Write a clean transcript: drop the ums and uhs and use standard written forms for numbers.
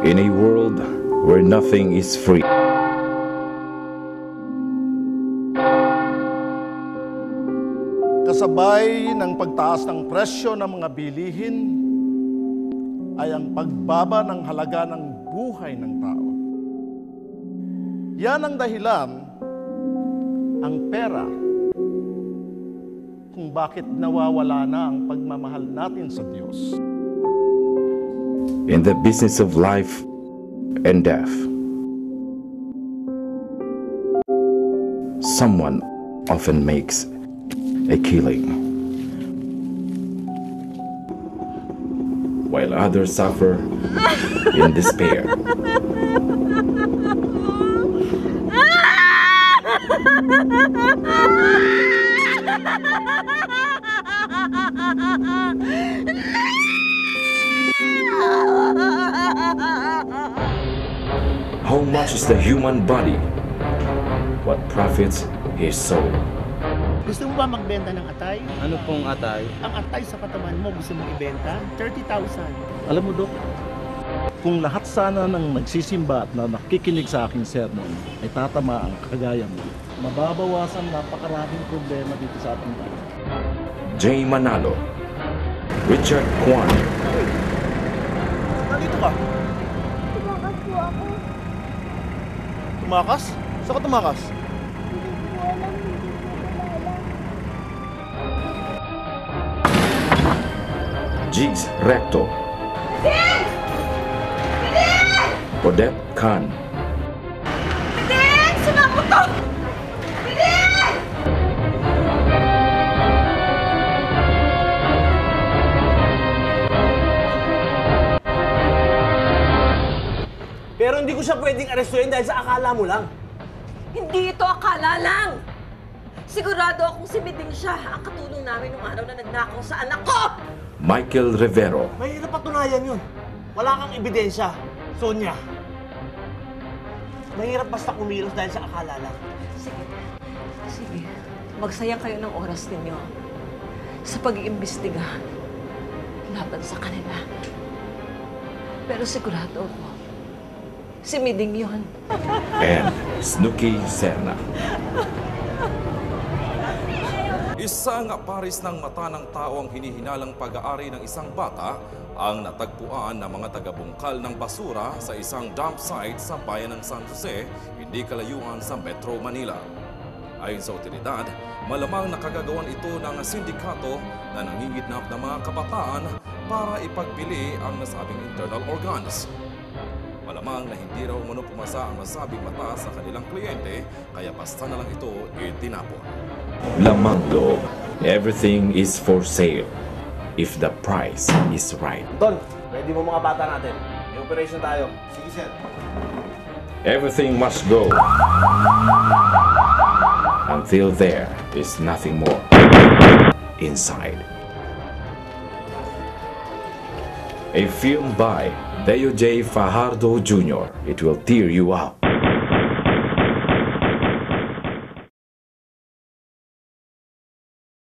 In a world where nothing is free, kasabay ng pagtaas ng presyo ng mga bilihin ay ang pagbaba ng halaga ng buhay ng tao. Yan ang dahilan, ang pera, kung bakit nawawala na ang pagmamahal natin sa Diyos. in the business of life and death, someone often makes a killing, while others suffer in despair. How much is the human body? What profits his soul? Gusto mo ba magbenta ng atay? Ano pong atay? Ang atay sa katawan mo, gusto mong ibenta? 30,000. Alam mo, Dok, kung lahat sana ng nagsisimba at na nakikinig sa aking sermon ay tatama ang kagaya mo, mababawasan napakaraming problema dito sa ating bayan. Jay Manalo, Richard Kwan, Nandito ka? Tumakas po ako. Tumakas? Saan ka tumakas? Hindi ko alam, hindi ko kilala. Jigs Recto, Odette Khan, Bidin! Sumabot ko! Bidin! Pero hindi ko siya pwedeng arestuhin dahil sa akala mo lang. Hindi ito akala lang! Sigurado akong si Miding siya ang katulong namin nung araw na nagnakaw sa anak ko! Michael Rivero, Mahirap patunayan yun. Wala kang ebidensya, Sonia. Mahirap basta kumilos dahil sa akala lang. Sige. Magsayang kayo ng oras ninyo sa pag-iimbestiga laban sa kanila. Pero sigurado ako, si Miding yun. and Snooki Serna. Isang paris ng mata ng tao ang hinihinalang pag-aari ng isang bata ang natagpuan ng mga taga-bungkal ng basura sa isang dump site sa bayan ng San Jose, hindi kalayuan sa Metro Manila. Ayon sa otoridad, malamang nakagagawan ito ng sindikato na nangingidnap ng mga kabataan para ipagbili ang nasabing internal organs. Malamang na hindi raw umano pumasa ang nasabing mata sa kanilang kliyente, kaya basta na lang ito itinapon. Lamang loob, everything is for sale if the price is right. Ton, ready mo mga bata natin. May operation tayo. Sige, sir. Everything must go until there is nothing more inside. A film by Deo J. Fajardo Jr. It will tear you up.